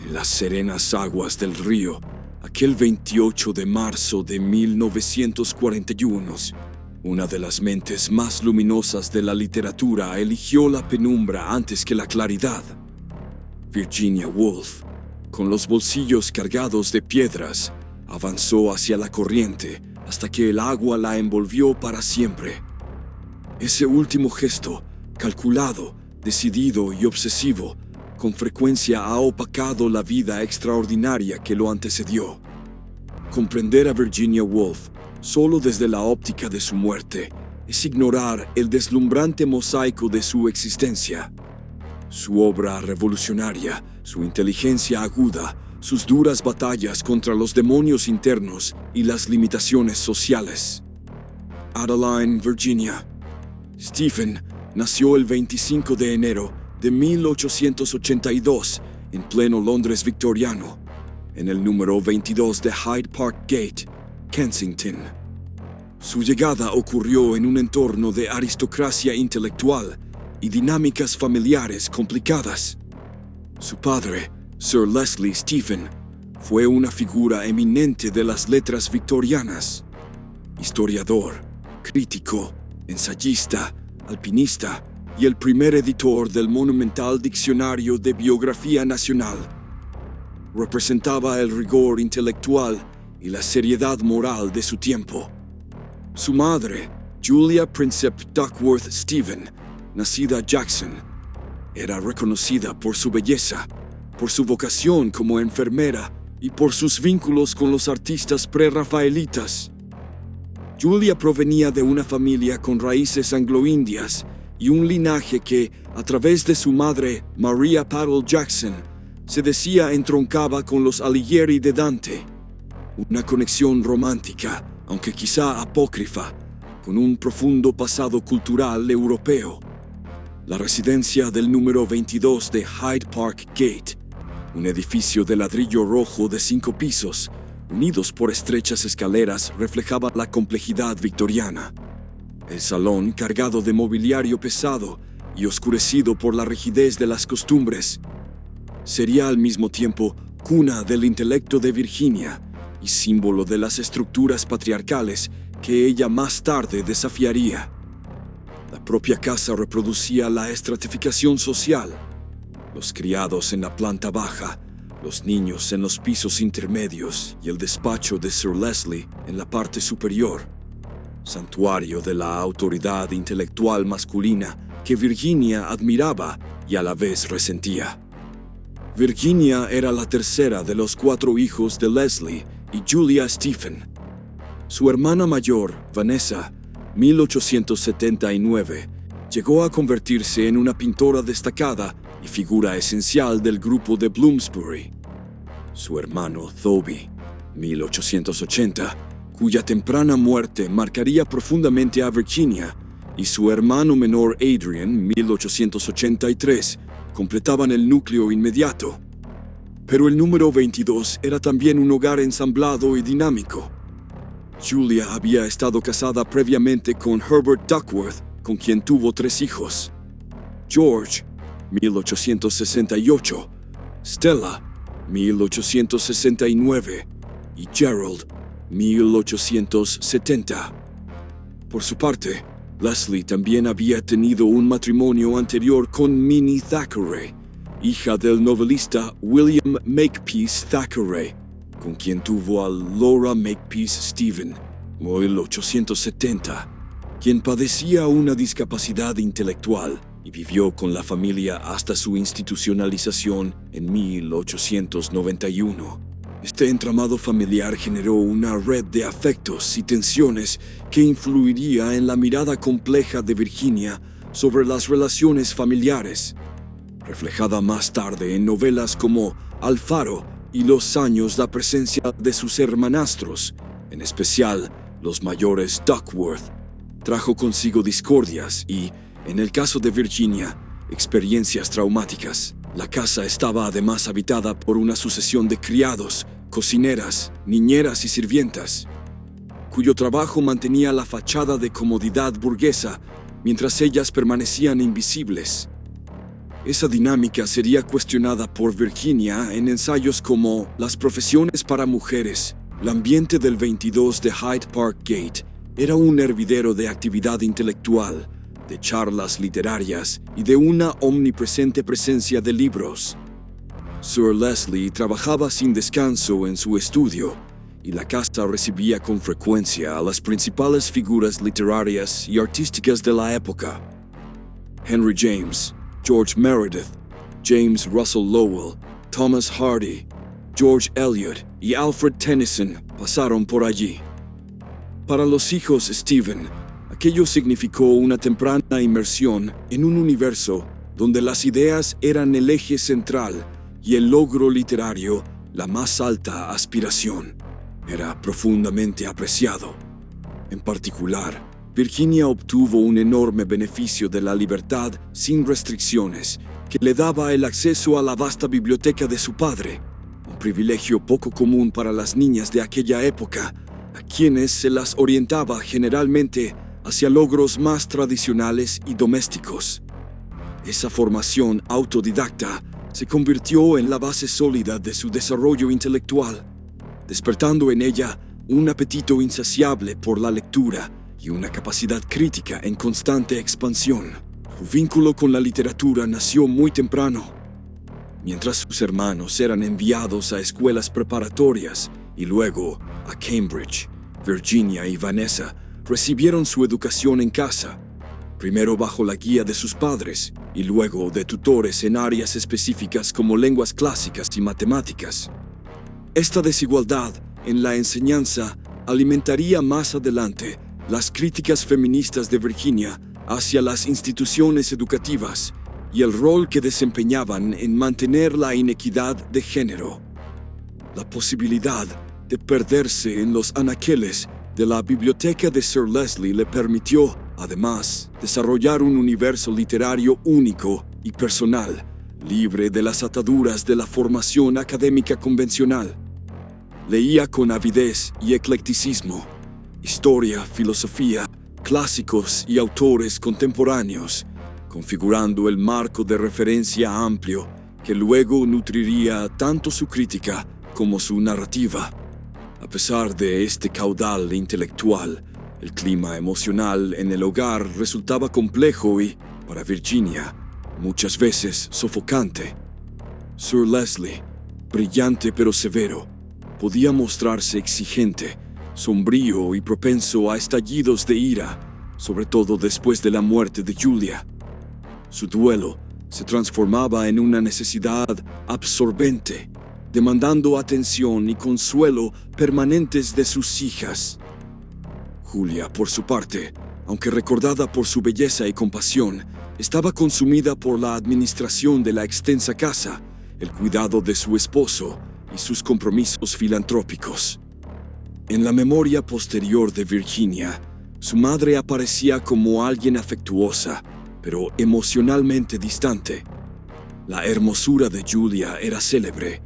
En las serenas aguas del río, aquel 28 de marzo de 1941, una de las mentes más luminosas de la literatura eligió la penumbra antes que la claridad. Virginia Woolf, con los bolsillos cargados de piedras, avanzó hacia la corriente hasta que el agua la envolvió para siempre. Ese último gesto, calculado, decidido y obsesivo, con frecuencia ha opacado la vida extraordinaria que lo antecedió. Comprender a Virginia Woolf solo desde la óptica de su muerte es ignorar el deslumbrante mosaico de su existencia. Su obra revolucionaria, su inteligencia aguda, sus duras batallas contra los demonios internos y las limitaciones sociales. Adeline Virginia. Stephen nació el 25 de enero de 1882 en pleno Londres victoriano, en el número 22 de Hyde Park Gate, Kensington. Su llegada ocurrió en un entorno de aristocracia intelectual y dinámicas familiares complicadas. Su padre, Sir Leslie Stephen, fue una figura eminente de las letras victorianas. Historiador, crítico, ensayista, alpinista y el primer editor del monumental Diccionario de Biografía Nacional. Representaba el rigor intelectual y la seriedad moral de su tiempo. Su madre, Julia Princep Duckworth Stephen, nacida Jackson, era reconocida por su belleza, por su vocación como enfermera y por sus vínculos con los artistas prerrafaelitas. Julia provenía de una familia con raíces anglo-indias y un linaje que, a través de su madre, Maria Powell Jackson, se decía entroncaba con los Alighieri de Dante. Una conexión romántica, aunque quizá apócrifa, con un profundo pasado cultural europeo. La residencia del número 22 de Hyde Park Gate, un edificio de ladrillo rojo de 5 pisos, unidos por estrechas escaleras, reflejaba la complejidad victoriana. El salón, cargado de mobiliario pesado y oscurecido por la rigidez de las costumbres, sería al mismo tiempo cuna del intelecto de Virginia y símbolo de las estructuras patriarcales que ella más tarde desafiaría. La propia casa reproducía la estratificación social. Los criados en la planta baja, los niños en los pisos intermedios y el despacho de Sir Leslie en la parte superior. Santuario de la autoridad intelectual masculina que Virginia admiraba y a la vez resentía. Virginia era la tercera de los 4 hijos de Leslie y Julia Stephen. Su hermana mayor, Vanessa, 1879, llegó a convertirse en una pintora destacada y figura esencial del grupo de Bloomsbury. Su hermano Thoby, 1880, cuya temprana muerte marcaría profundamente a Virginia, y su hermano menor Adrian, 1883, completaban el núcleo inmediato. Pero el número 22 era también un hogar ensamblado y dinámico. Julia había estado casada previamente con Herbert Duckworth, con quien tuvo 3 hijos: George, 1868, Stella, 1869 y Gerald, 1870. Por su parte, Leslie también había tenido un matrimonio anterior con Minnie Thackeray, hija del novelista William Makepeace Thackeray, con quien tuvo a Laura Makepeace Stephen, 1870, quien padecía una discapacidad intelectual y vivió con la familia hasta su institucionalización en 1891. Este entramado familiar generó una red de afectos y tensiones que influiría en la mirada compleja de Virginia sobre las relaciones familiares, reflejada más tarde en novelas como Alfaro y Los años, la presencia de sus hermanastros, en especial los mayores Duckworth, trajo consigo discordias y, en el caso de Virginia, experiencias traumáticas. La casa estaba además habitada por una sucesión de criados, cocineras, niñeras y sirvientas, cuyo trabajo mantenía la fachada de comodidad burguesa mientras ellas permanecían invisibles. Esa dinámica sería cuestionada por Virginia en ensayos como Las profesiones para mujeres. El ambiente del 22 de Hyde Park Gate era un hervidero de actividad intelectual, de charlas literarias y de una omnipresente presencia de libros. Sir Leslie trabajaba sin descanso en su estudio, y la casa recibía con frecuencia a las principales figuras literarias y artísticas de la época. Henry James, George Meredith, James Russell Lowell, Thomas Hardy, George Eliot y Alfred Tennyson pasaron por allí. Para los hijos Stephen, aquello significó una temprana inmersión en un universo donde las ideas eran el eje central y el logro literario la más alta aspiración. Era profundamente apreciado. En particular, Virginia obtuvo un enorme beneficio de la libertad sin restricciones que le daba el acceso a la vasta biblioteca de su padre, un privilegio poco común para las niñas de aquella época, a quienes se las orientaba generalmente hacia logros más tradicionales y domésticos. Esa formación autodidacta se convirtió en la base sólida de su desarrollo intelectual, despertando en ella un apetito insaciable por la lectura y una capacidad crítica en constante expansión. Su vínculo con la literatura nació muy temprano. Mientras sus hermanos eran enviados a escuelas preparatorias y luego a Cambridge, Virginia y Vanessa recibieron su educación en casa, primero bajo la guía de sus padres y luego de tutores en áreas específicas como lenguas clásicas y matemáticas. Esta desigualdad en la enseñanza alimentaría más adelante las críticas feministas de Virginia hacia las instituciones educativas y el rol que desempeñaban en mantener la inequidad de género. La posibilidad de perderse en los anaqueles de la biblioteca de Sir Leslie le permitió, además, desarrollar un universo literario único y personal, libre de las ataduras de la formación académica convencional. Leía con avidez y eclecticismo historia, filosofía, clásicos y autores contemporáneos, configurando el marco de referencia amplio que luego nutriría tanto su crítica como su narrativa. A pesar de este caudal intelectual, el clima emocional en el hogar resultaba complejo y, para Virginia, muchas veces sofocante. Sir Leslie, brillante pero severo, podía mostrarse exigente, sombrío y propenso a estallidos de ira, sobre todo después de la muerte de Julia. Su duelo se transformaba en una necesidad absorbente, demandando atención y consuelo permanentes de sus hijas. Julia, por su parte, aunque recordada por su belleza y compasión, estaba consumida por la administración de la extensa casa, el cuidado de su esposo y sus compromisos filantrópicos. En la memoria posterior de Virginia, su madre aparecía como alguien afectuosa, pero emocionalmente distante. La hermosura de Julia era célebre.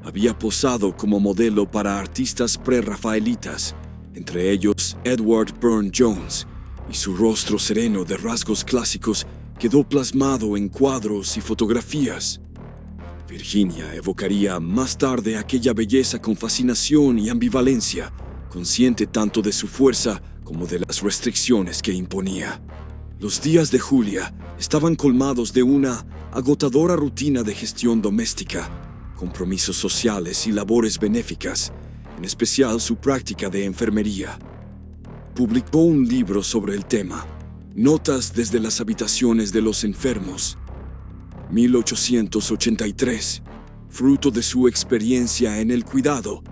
Había posado como modelo para artistas prerrafaelitas, entre ellos Edward Burne-Jones, y su rostro sereno de rasgos clásicos quedó plasmado en cuadros y fotografías. Virginia evocaría más tarde aquella belleza con fascinación y ambivalencia, consciente tanto de su fuerza como de las restricciones que imponía. Los días de Julia estaban colmados de una agotadora rutina de gestión doméstica, compromisos sociales y labores benéficas, en especial su práctica de enfermería. Publicó un libro sobre el tema, Notas desde las habitaciones de los enfermos, 1883, fruto de su experiencia en el cuidado,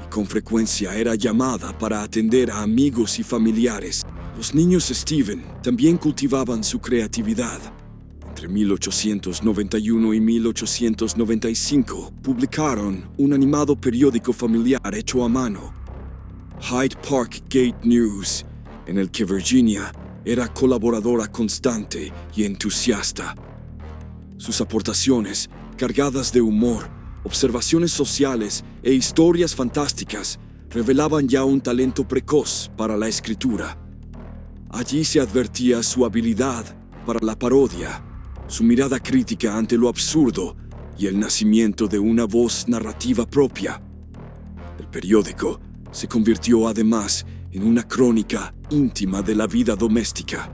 y con frecuencia era llamada para atender a amigos y familiares. Los niños Stephen también cultivaban su creatividad. Entre 1891 y 1895 publicaron un animado periódico familiar hecho a mano, Hyde Park Gate News, en el que Virginia era colaboradora constante y entusiasta. Sus aportaciones, cargadas de humor, observaciones sociales e historias fantásticas, revelaban ya un talento precoz para la escritura. Allí se advertía su habilidad para la parodia, su mirada crítica ante lo absurdo y el nacimiento de una voz narrativa propia. El periódico se convirtió además en una crónica íntima de la vida doméstica.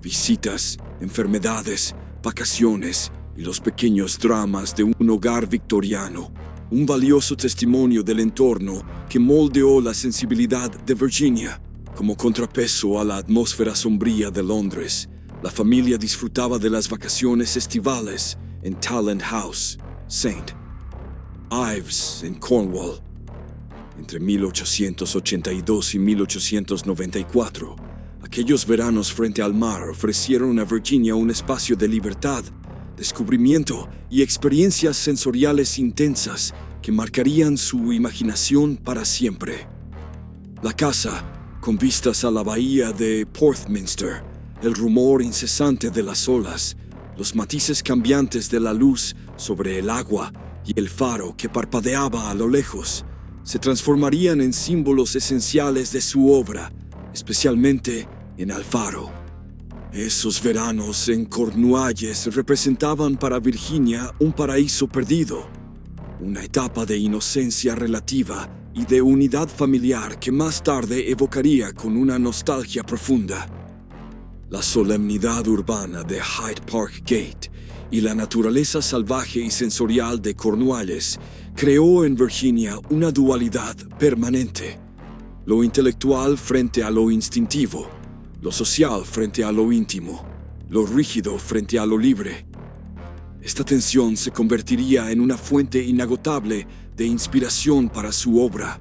Visitas, enfermedades, vacaciones y los pequeños dramas de un hogar victoriano, un valioso testimonio del entorno que moldeó la sensibilidad de Virginia. Como contrapeso a la atmósfera sombría de Londres, la familia disfrutaba de las vacaciones estivales en Talent House, St. Ives, en Cornwall. Entre 1882 y 1894, aquellos veranos frente al mar ofrecieron a Virginia un espacio de libertad, descubrimiento y experiencias sensoriales intensas que marcarían su imaginación para siempre. La casa, con vistas a la bahía de Portminster, el rumor incesante de las olas, los matices cambiantes de la luz sobre el agua y el faro que parpadeaba a lo lejos, se transformarían en símbolos esenciales de su obra, especialmente en el faro. Esos veranos en Cornualles representaban para Virginia un paraíso perdido, una etapa de inocencia relativa y de unidad familiar que más tarde evocaría con una nostalgia profunda. La solemnidad urbana de Hyde Park Gate y la naturaleza salvaje y sensorial de Cornualles creó en Virginia una dualidad permanente: lo intelectual frente a lo instintivo, lo social frente a lo íntimo, lo rígido frente a lo libre. Esta tensión se convertiría en una fuente inagotable de inspiración para su obra.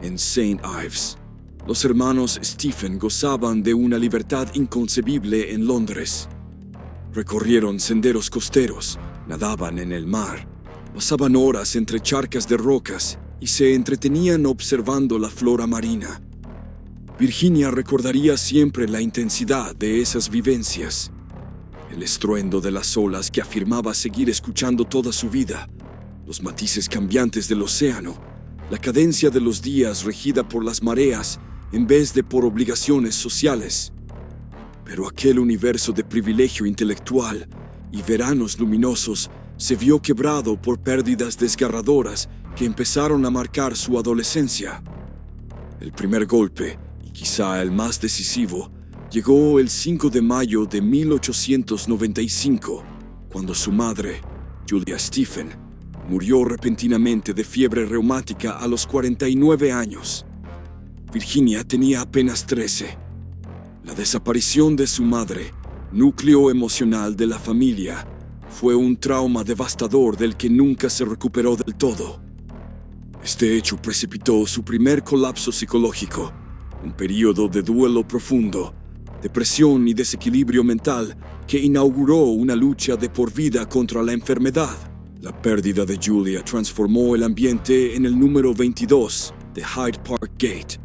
En St. Ives, los hermanos Stephen gozaban de una libertad inconcebible en Londres. Recorrieron senderos costeros, nadaban en el mar, pasaban horas entre charcas de rocas y se entretenían observando la flora marina. Virginia recordaría siempre la intensidad de esas vivencias, el estruendo de las olas que afirmaba seguir escuchando toda su vida, los matices cambiantes del océano, la cadencia de los días regida por las mareas en vez de por obligaciones sociales. Pero aquel universo de privilegio intelectual y veranos luminosos se vio quebrado por pérdidas desgarradoras que empezaron a marcar su adolescencia. El primer golpe, y quizá el más decisivo, llegó el 5 de mayo de 1895, cuando su madre, Julia Stephen, murió repentinamente de fiebre reumática a los 49 años. Virginia tenía apenas 13. La desaparición de su madre, núcleo emocional de la familia, fue un trauma devastador del que nunca se recuperó del todo. Este hecho precipitó su primer colapso psicológico, un período de duelo profundo, depresión y desequilibrio mental que inauguró una lucha de por vida contra la enfermedad. La pérdida de Julia transformó el ambiente en el número 22 de Hyde Park Gate.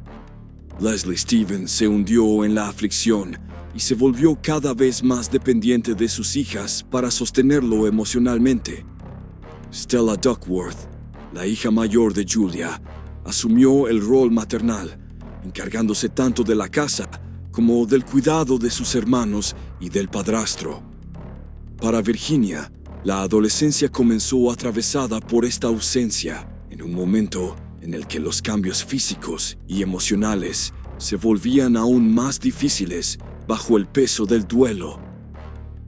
Leslie Stephen se hundió en la aflicción y se volvió cada vez más dependiente de sus hijas para sostenerlo emocionalmente. Stella Duckworth, la hija mayor de Julia, asumió el rol maternal, encargándose tanto de la casa como del cuidado de sus hermanos y del padrastro. Para Virginia, la adolescencia comenzó atravesada por esta ausencia, en un momento en el que los cambios físicos y emocionales se volvían aún más difíciles bajo el peso del duelo.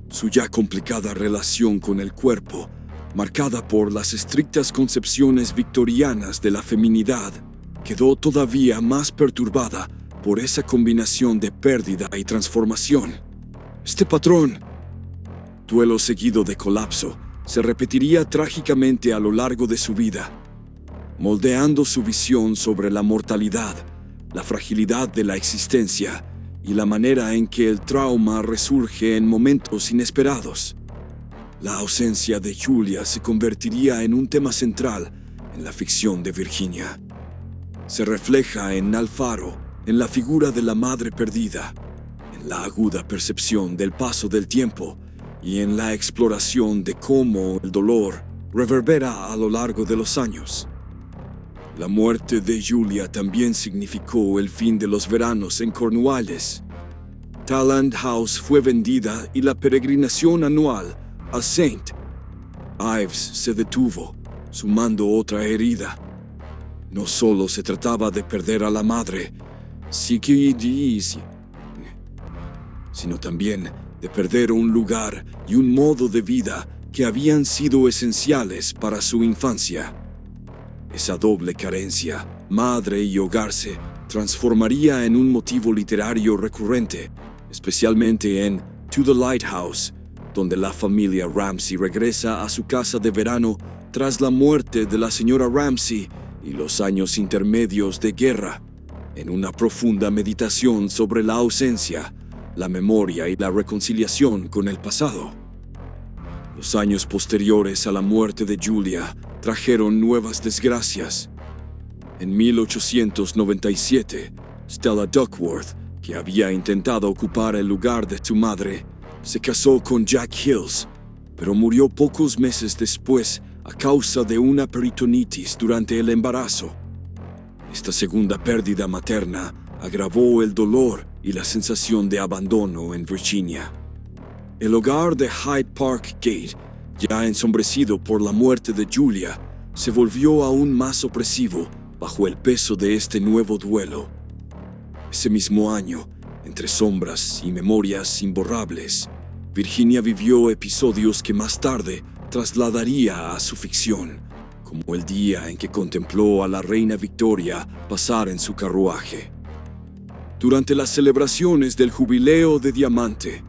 Su ya complicada relación con el cuerpo, marcada por las estrictas concepciones victorianas de la feminidad, quedó todavía más perturbada por esa combinación de pérdida y transformación. Este patrón, duelo seguido de colapso, se repetiría trágicamente a lo largo de su vida, moldeando su visión sobre la mortalidad, la fragilidad de la existencia y la manera en que el trauma resurge en momentos inesperados. La ausencia de Julia se convertiría en un tema central en la ficción de Virginia. Se refleja en Alfaro, en la figura de la madre perdida, en la aguda percepción del paso del tiempo y en la exploración de cómo el dolor reverbera a lo largo de los años. La muerte de Julia también significó el fin de los veranos en Cornualles. Talland House fue vendida y la peregrinación anual a St. Ives se detuvo, sumando otra herida. No solo se trataba de perder a la madre, sino también de perder un lugar y un modo de vida que habían sido esenciales para su infancia. Esa doble carencia, madre y hogar, se transformaría en un motivo literario recurrente, especialmente en To the Lighthouse, donde la familia Ramsay regresa a su casa de verano tras la muerte de la señora Ramsay y los años intermedios de guerra, en una profunda meditación sobre la ausencia, la memoria y la reconciliación con el pasado. Los años posteriores a la muerte de Julia trajeron nuevas desgracias. En 1897, Stella Duckworth, que había intentado ocupar el lugar de su madre, se casó con Jack Hills, pero murió pocos meses después a causa de una peritonitis durante el embarazo. Esta segunda pérdida materna agravó el dolor y la sensación de abandono en Virginia. El hogar de Hyde Park Gate, ya ensombrecido por la muerte de Julia, se volvió aún más opresivo bajo el peso de este nuevo duelo. Ese mismo año, entre sombras y memorias imborrables, Virginia vivió episodios que más tarde trasladaría a su ficción, como el día en que contempló a la reina Victoria pasar en su carruaje. Durante las celebraciones del Jubileo de Diamante,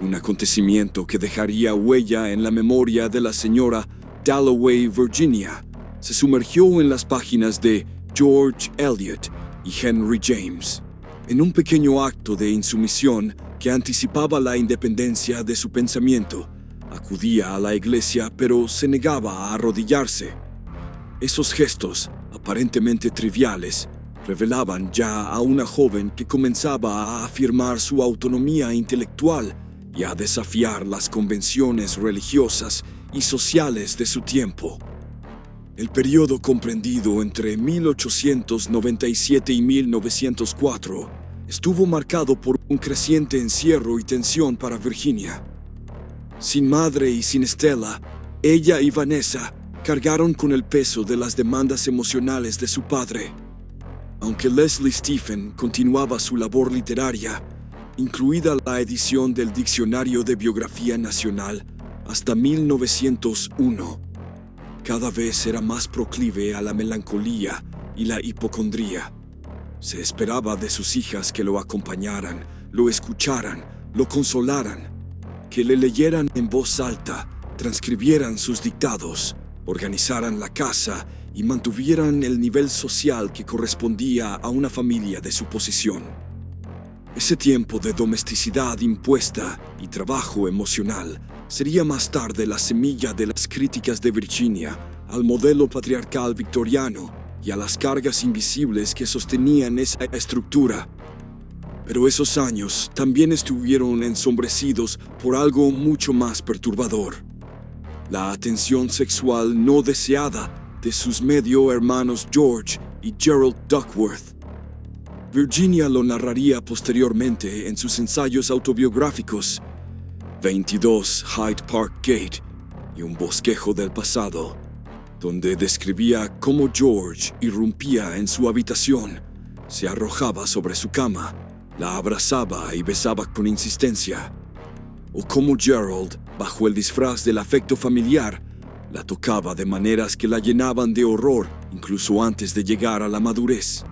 un acontecimiento que dejaría huella en la memoria de la señora Dalloway Virginia, se sumergió en las páginas de George Eliot y Henry James, en un pequeño acto de insumisión que anticipaba la independencia de su pensamiento. Acudía a la iglesia, pero se negaba a arrodillarse. Esos gestos, aparentemente triviales, revelaban ya a una joven que comenzaba a afirmar su autonomía intelectual y a desafiar las convenciones religiosas y sociales de su tiempo. El periodo comprendido entre 1897 y 1904 estuvo marcado por un creciente encierro y tensión para Virginia. Sin madre y sin Stella, ella y Vanessa cargaron con el peso de las demandas emocionales de su padre. Aunque Leslie Stephen continuaba su labor literaria, incluida la edición del Diccionario de Biografía Nacional hasta 1901, cada vez era más proclive a la melancolía y la hipocondría. Se esperaba de sus hijas que lo acompañaran, lo escucharan, lo consolaran, que le leyeran en voz alta, transcribieran sus dictados, organizaran la casa y mantuvieran el nivel social que correspondía a una familia de su posición. Ese tiempo de domesticidad impuesta y trabajo emocional sería más tarde la semilla de las críticas de Virginia al modelo patriarcal victoriano y a las cargas invisibles que sostenían esa estructura. Pero esos años también estuvieron ensombrecidos por algo mucho más perturbador: la atención sexual no deseada de sus medio hermanos George y Gerald Duckworth. Virginia lo narraría posteriormente en sus ensayos autobiográficos 22 Hyde Park Gate y un bosquejo del pasado, donde describía cómo George irrumpía en su habitación, se arrojaba sobre su cama, la abrazaba y besaba con insistencia, o cómo Gerald, bajo el disfraz del afecto familiar, la tocaba de maneras que la llenaban de horror incluso antes de llegar a la madurez.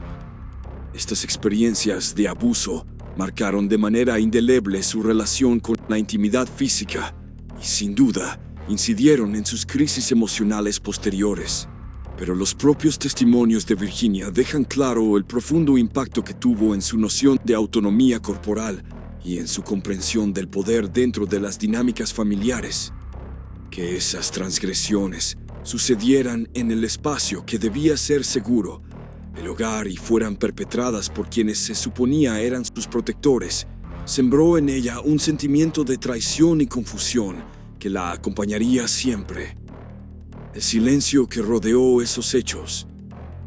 Estas experiencias de abuso marcaron de manera indeleble su relación con la intimidad física y, sin duda, incidieron en sus crisis emocionales posteriores. Pero los propios testimonios de Virginia dejan claro el profundo impacto que tuvo en su noción de autonomía corporal y en su comprensión del poder dentro de las dinámicas familiares. Que esas transgresiones sucedieran en el espacio que debía ser seguro, el hogar, y fueran perpetradas por quienes se suponía eran sus protectores, sembró en ella un sentimiento de traición y confusión que la acompañaría siempre. El silencio que rodeó esos hechos,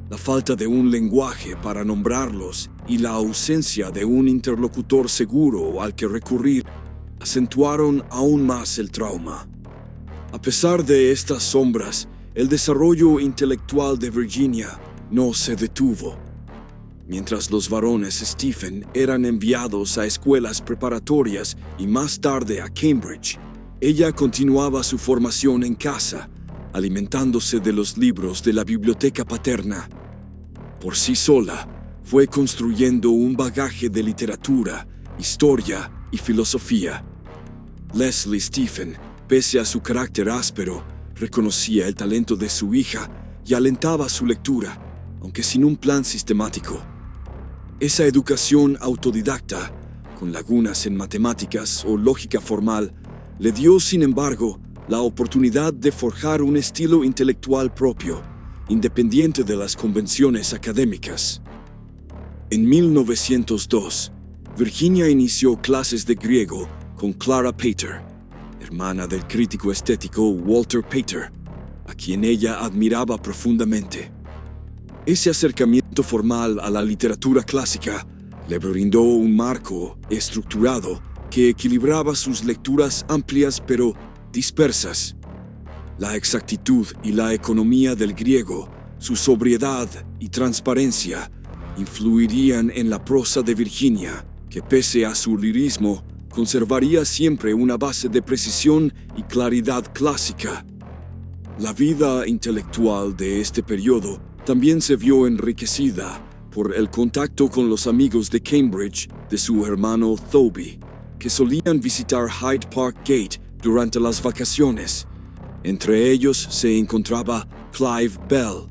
la falta de un lenguaje para nombrarlos y la ausencia de un interlocutor seguro al que recurrir acentuaron aún más el trauma. A pesar de estas sombras, el desarrollo intelectual de Virginia no se detuvo. Mientras los varones Stephen eran enviados a escuelas preparatorias y más tarde a Cambridge, ella continuaba su formación en casa, alimentándose de los libros de la biblioteca paterna. Por sí sola, fue construyendo un bagaje de literatura, historia y filosofía. Leslie Stephen, pese a su carácter áspero, reconocía el talento de su hija y alentaba su lectura, aunque sin un plan sistemático. Esa educación autodidacta, con lagunas en matemáticas o lógica formal, le dio, sin embargo, la oportunidad de forjar un estilo intelectual propio, independiente de las convenciones académicas. En 1902, Virginia inició clases de griego con Clara Pater, hermana del crítico estético Walter Pater, a quien ella admiraba profundamente. Ese acercamiento formal a la literatura clásica le brindó un marco estructurado que equilibraba sus lecturas amplias pero dispersas. La exactitud y la economía del griego, su sobriedad y transparencia, influirían en la prosa de Virginia, que pese a su lirismo, conservaría siempre una base de precisión y claridad clásica. La vida intelectual de este periodo también se vio enriquecida por el contacto con los amigos de Cambridge de su hermano Thoby, que solían visitar Hyde Park Gate durante las vacaciones. Entre ellos se encontraba Clive Bell.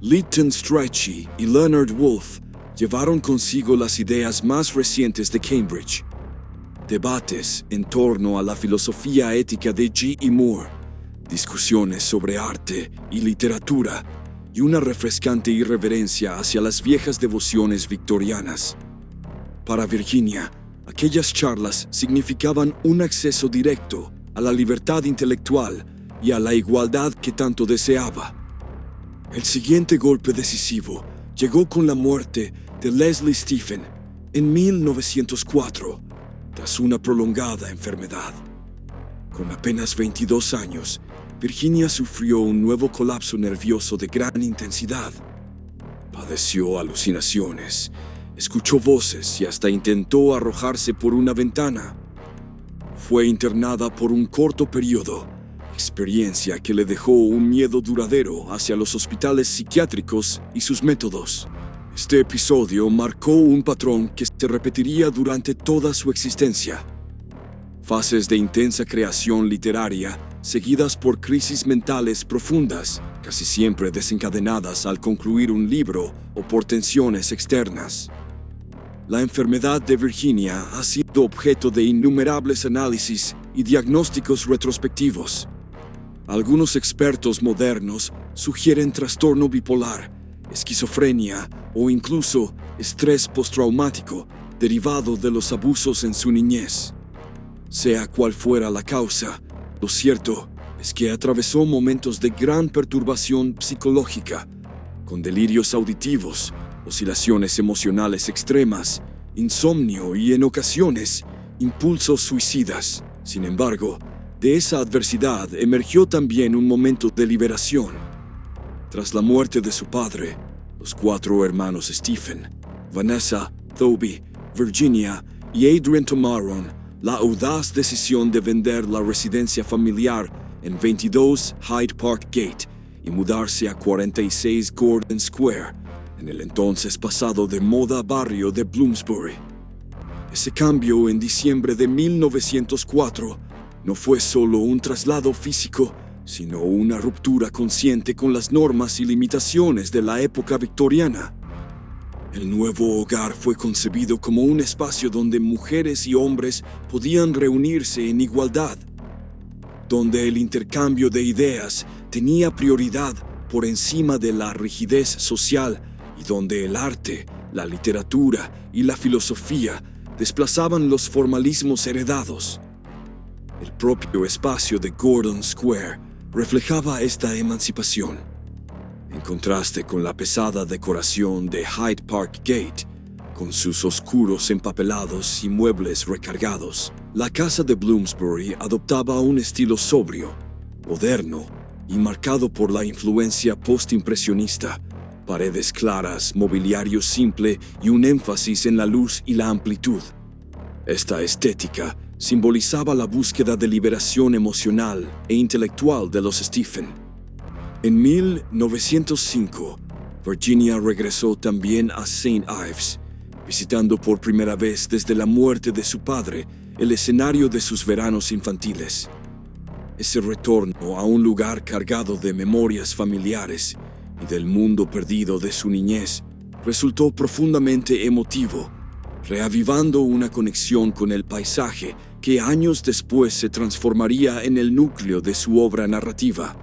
Lytton Strachey y Leonard Woolf llevaron consigo las ideas más recientes de Cambridge. Debates en torno a la filosofía ética de G. E. Moore, discusiones sobre arte y literatura, y una refrescante irreverencia hacia las viejas devociones victorianas. Para Virginia, aquellas charlas significaban un acceso directo a la libertad intelectual y a la igualdad que tanto deseaba. El siguiente golpe decisivo llegó con la muerte de Leslie Stephen en 1904, tras una prolongada enfermedad. Con apenas 22 años, Virginia sufrió un nuevo colapso nervioso de gran intensidad. Padeció alucinaciones, escuchó voces y hasta intentó arrojarse por una ventana. Fue internada por un corto periodo, experiencia que le dejó un miedo duradero hacia los hospitales psiquiátricos y sus métodos. Este episodio marcó un patrón que se repetiría durante toda su existencia. Fases de intensa creación literaria, seguidas por crisis mentales profundas, casi siempre desencadenadas al concluir un libro o por tensiones externas. La enfermedad de Virginia ha sido objeto de innumerables análisis y diagnósticos retrospectivos. Algunos expertos modernos sugieren trastorno bipolar, esquizofrenia o incluso estrés postraumático derivado de los abusos en su niñez. Sea cual fuera la causa, lo cierto es que atravesó momentos de gran perturbación psicológica, con delirios auditivos, oscilaciones emocionales extremas, insomnio y, en ocasiones, impulsos suicidas. Sin embargo, de esa adversidad emergió también un momento de liberación. Tras la muerte de su padre, los 4 hermanos Stephen, Vanessa, Thoby, Virginia y Adrian tomaron la audaz decisión de vender la residencia familiar en 22 Hyde Park Gate y mudarse a 46 Gordon Square, en el entonces pasado de moda barrio de Bloomsbury. Ese cambio en diciembre de 1904 no fue solo un traslado físico, sino una ruptura consciente con las normas y limitaciones de la época victoriana. El nuevo hogar fue concebido como un espacio donde mujeres y hombres podían reunirse en igualdad, donde el intercambio de ideas tenía prioridad por encima de la rigidez social y donde el arte, la literatura y la filosofía desplazaban los formalismos heredados. El propio espacio de Gordon Square reflejaba esta emancipación. En contraste con la pesada decoración de Hyde Park Gate, Con sus oscuros empapelados y muebles recargados, la casa de Bloomsbury adoptaba un estilo sobrio, moderno y marcado por la influencia postimpresionista. Paredes claras, mobiliario simple y un énfasis en la luz y la amplitud. Esta estética simbolizaba la búsqueda de liberación emocional e intelectual de los Stephen. En 1905, Virginia regresó también a St. Ives, visitando por primera vez desde la muerte de su padre el escenario de sus veranos infantiles. Ese retorno a un lugar cargado de memorias familiares y del mundo perdido de su niñez resultó profundamente emotivo, reavivando una conexión con el paisaje que años después se transformaría en el núcleo de su obra narrativa.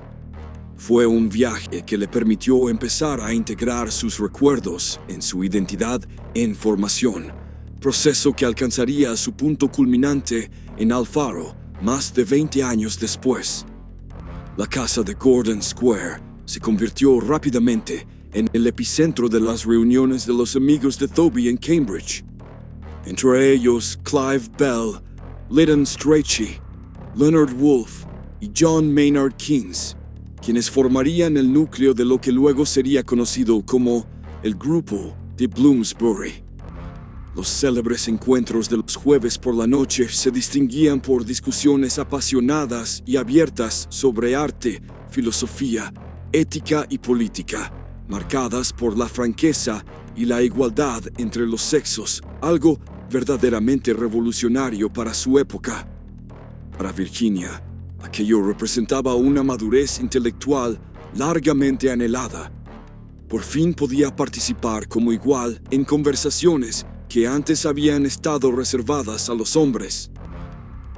Fue un viaje que le permitió empezar a integrar sus recuerdos en su identidad en formación, proceso que alcanzaría su punto culminante en Alfaro más de 20 años después. La casa de Gordon Square se convirtió rápidamente en el epicentro de las reuniones de los amigos de Thoby en Cambridge. Entre ellos Clive Bell, Lytton Strachey, Leonard Woolf y John Maynard Keynes, quienes formarían el núcleo de lo que luego sería conocido como el Grupo de Bloomsbury. Los célebres encuentros de los jueves por la noche se distinguían por discusiones apasionadas y abiertas sobre arte, filosofía, ética y política, marcadas por la franqueza y la igualdad entre los sexos, algo verdaderamente revolucionario para su época. Para Virginia, aquello representaba una madurez intelectual largamente anhelada. Por fin podía participar como igual en conversaciones que antes habían estado reservadas a los hombres.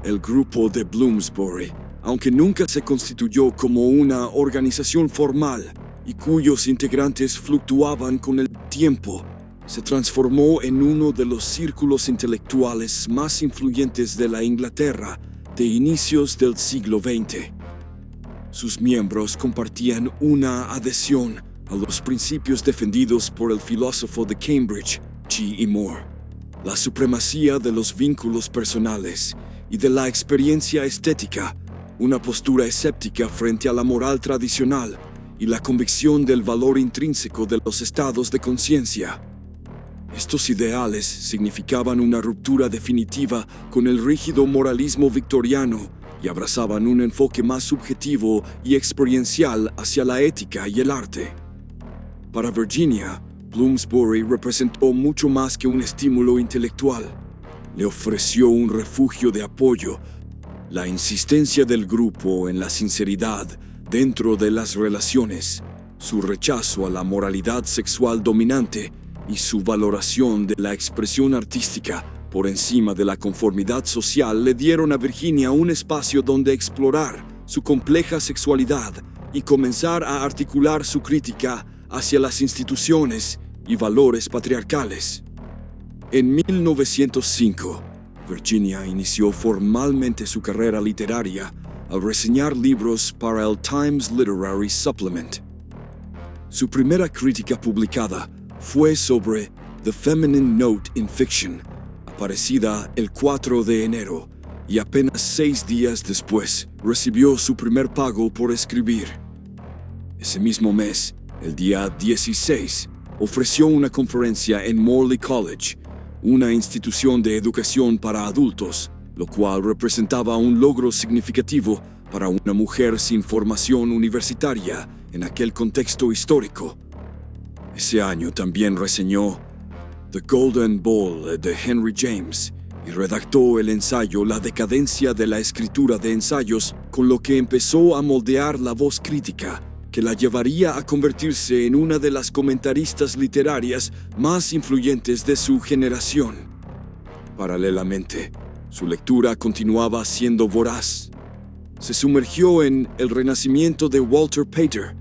El Grupo de Bloomsbury, aunque nunca se constituyó como una organización formal y cuyos integrantes fluctuaban con el tiempo, se transformó en uno de los círculos intelectuales más influyentes de la Inglaterra de inicios del siglo XX. Sus miembros compartían una adhesión a los principios defendidos por el filósofo de Cambridge, G. E. Moore, la supremacía de los vínculos personales y de la experiencia estética, una postura escéptica frente a la moral tradicional y la convicción del valor intrínseco de los estados de conciencia. Estos ideales significaban una ruptura definitiva con el rígido moralismo victoriano y abrazaban un enfoque más subjetivo y experiencial hacia la ética y el arte. Para Virginia, Bloomsbury representó mucho más que un estímulo intelectual. Le ofreció un refugio de apoyo, la insistencia del grupo en la sinceridad dentro de las relaciones, su rechazo a la moralidad sexual dominante y su valoración de la expresión artística por encima de la conformidad social le dieron a Virginia un espacio donde explorar su compleja sexualidad y comenzar a articular su crítica hacia las instituciones y valores patriarcales. En 1905, Virginia inició formalmente su carrera literaria al reseñar libros para el Times Literary Supplement. Su primera crítica publicada fue sobre The Feminine Note in Fiction, aparecida el 4 de enero, y apenas 6 días después recibió su primer pago por escribir. Ese mismo mes, el día 16, ofreció una conferencia en Morley College, una institución de educación para adultos, lo cual representaba un logro significativo para una mujer sin formación universitaria en aquel contexto histórico. Ese año también reseñó The Golden Ball de Henry James y redactó el ensayo La decadencia de la escritura de ensayos, con lo que empezó a moldear la voz crítica que la llevaría a convertirse en una de las comentaristas literarias más influyentes de su generación. Paralelamente, su lectura continuaba siendo voraz. Se sumergió en El Renacimiento de Walter Pater,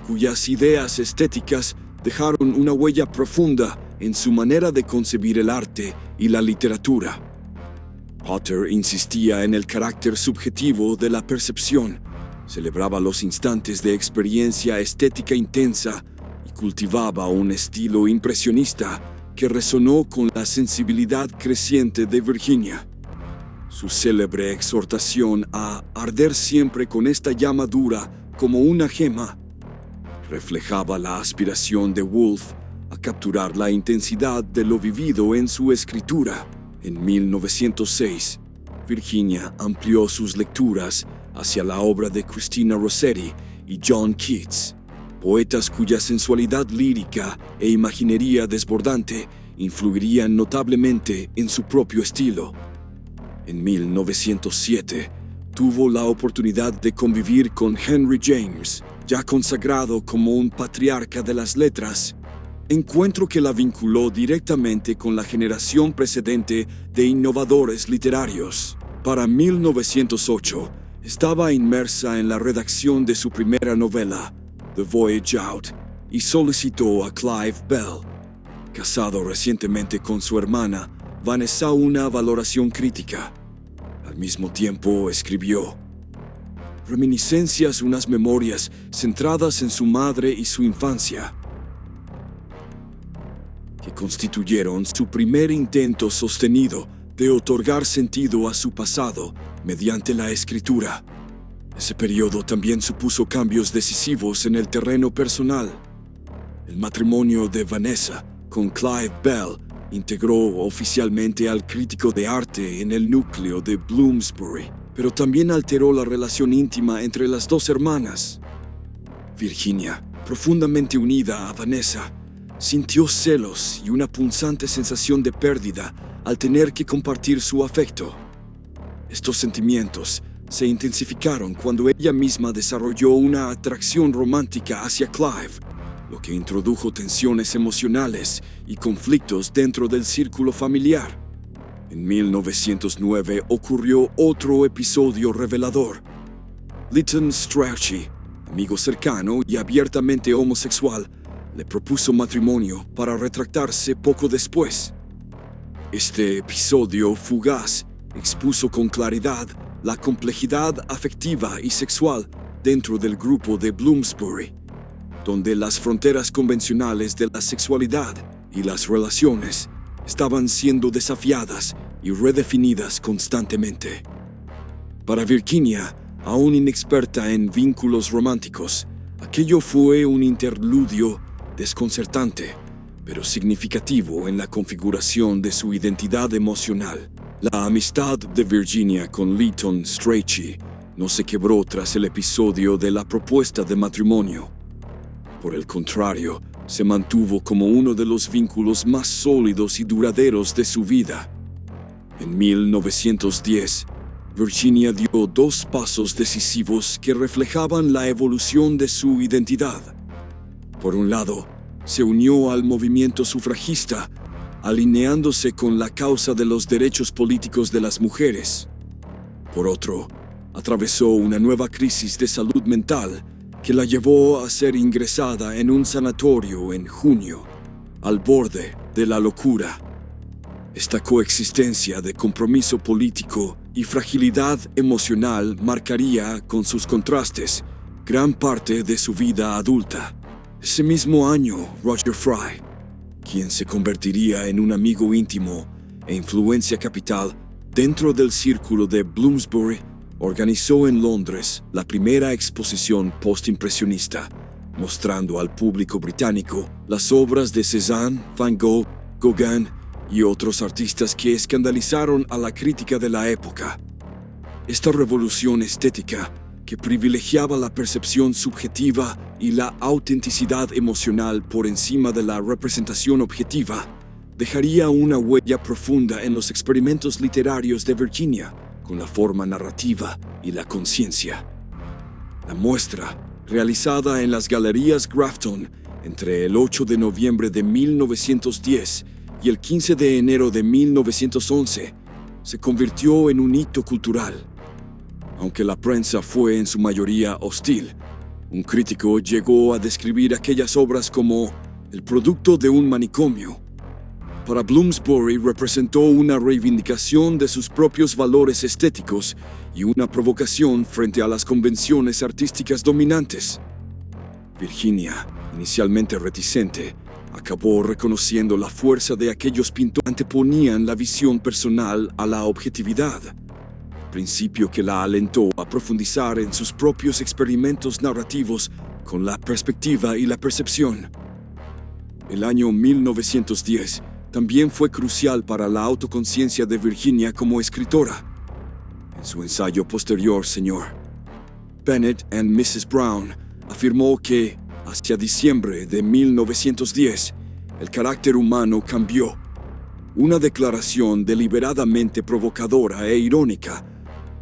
cuyas ideas estéticas dejaron una huella profunda en su manera de concebir el arte y la literatura. Pater insistía en el carácter subjetivo de la percepción, celebraba los instantes de experiencia estética intensa y cultivaba un estilo impresionista que resonó con la sensibilidad creciente de Virginia. Su célebre exhortación a arder siempre con esta llama dura como una gema reflejaba la aspiración de Woolf a capturar la intensidad de lo vivido en su escritura. En 1906, Virginia amplió sus lecturas hacia la obra de Christina Rossetti y John Keats, poetas cuya sensualidad lírica e imaginería desbordante influirían notablemente en su propio estilo. En 1907, tuvo la oportunidad de convivir con Henry James, ya consagrado como un patriarca de las letras, encuentro que la vinculó directamente con la generación precedente de innovadores literarios. Para 1908, estaba inmersa en la redacción de su primera novela, The Voyage Out, y solicitó a Clive Bell, casado recientemente con su hermana, Vanessa, una valoración crítica. Al mismo tiempo escribió reminiscencias, unas memorias centradas en su madre y su infancia, que constituyeron su primer intento sostenido de otorgar sentido a su pasado mediante la escritura. Ese periodo también supuso cambios decisivos en el terreno personal. El matrimonio de Vanessa con Clive Bell integró oficialmente al crítico de arte en el núcleo de Bloomsbury, pero también alteró la relación íntima entre las dos hermanas. Virginia, profundamente unida a Vanessa, sintió celos y una punzante sensación de pérdida al tener que compartir su afecto. Estos sentimientos se intensificaron cuando ella misma desarrolló una atracción romántica hacia Clive, lo que introdujo tensiones emocionales y conflictos dentro del círculo familiar. En 1909 ocurrió otro episodio revelador. Lytton Strachey, amigo cercano y abiertamente homosexual, le propuso matrimonio para retractarse poco después. Este episodio fugaz expuso con claridad la complejidad afectiva y sexual dentro del grupo de Bloomsbury, donde las fronteras convencionales de la sexualidad y las relaciones estaban siendo desafiadas y redefinidas constantemente. Para Virginia, aún inexperta en vínculos románticos, aquello fue un interludio desconcertante, pero significativo en la configuración de su identidad emocional. La amistad de Virginia con Lytton Strachey no se quebró tras el episodio de la propuesta de matrimonio. Por el contrario, se mantuvo como uno de los vínculos más sólidos y duraderos de su vida. En 1910, Virginia dio dos pasos decisivos que reflejaban la evolución de su identidad. Por un lado, se unió al movimiento sufragista, alineándose con la causa de los derechos políticos de las mujeres. Por otro, atravesó una nueva crisis de salud mental que la llevó a ser ingresada en un sanatorio en junio, al borde de la locura. Esta coexistencia de compromiso político y fragilidad emocional marcaría, con sus contrastes, gran parte de su vida adulta. Ese mismo año, Roger Fry, quien se convertiría en un amigo íntimo e influencia capital dentro del círculo de Bloomsbury, organizó en Londres la primera exposición postimpresionista, mostrando al público británico las obras de Cézanne, Van Gogh, Gauguin y otros artistas que escandalizaron a la crítica de la época. Esta revolución estética, que privilegiaba la percepción subjetiva y la autenticidad emocional por encima de la representación objetiva, dejaría una huella profunda en los experimentos literarios de Virginia con la forma narrativa y la conciencia. La muestra, realizada en las Galerías Grafton entre el 8 de noviembre de 1910 y el 15 de enero de 1911, se convirtió en un hito cultural. Aunque la prensa fue en su mayoría hostil, un crítico llegó a describir aquellas obras como el producto de un manicomio. Para Bloomsbury representó una reivindicación de sus propios valores estéticos y una provocación frente a las convenciones artísticas dominantes. Virginia, inicialmente reticente, Acabó reconociendo la fuerza de aquellos pintores que anteponían la visión personal a la objetividad, principio que la alentó a profundizar en sus propios experimentos narrativos con la perspectiva y la percepción. El año 1910 también fue crucial para la autoconciencia de Virginia como escritora. En su ensayo posterior, Sr. Bennett and Mrs. Brown afirmó que, hacia diciembre de 1910, el carácter humano cambió. Una declaración deliberadamente provocadora e irónica,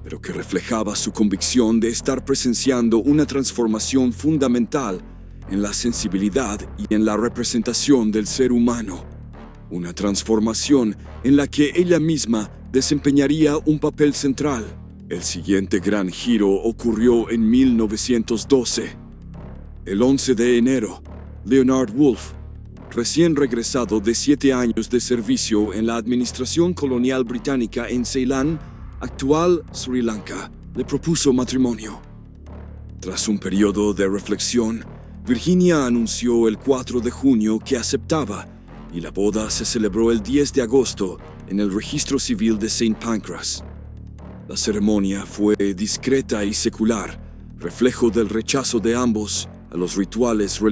pero que reflejaba su convicción de estar presenciando una transformación fundamental en la sensibilidad y en la representación del ser humano. Una transformación en la que ella misma desempeñaría un papel central. El siguiente gran giro ocurrió en 1912. El 11 de enero, Leonard Woolf, recién regresado de 7 años de servicio en la administración colonial británica en Ceilán, actual Sri Lanka, le propuso matrimonio. Tras un periodo de reflexión, Virginia anunció el 4 de junio que aceptaba, y la boda se celebró el 10 de agosto en el registro civil de St. Pancras. La ceremonia fue discreta y secular, reflejo del rechazo de ambos a los rituales religiosos.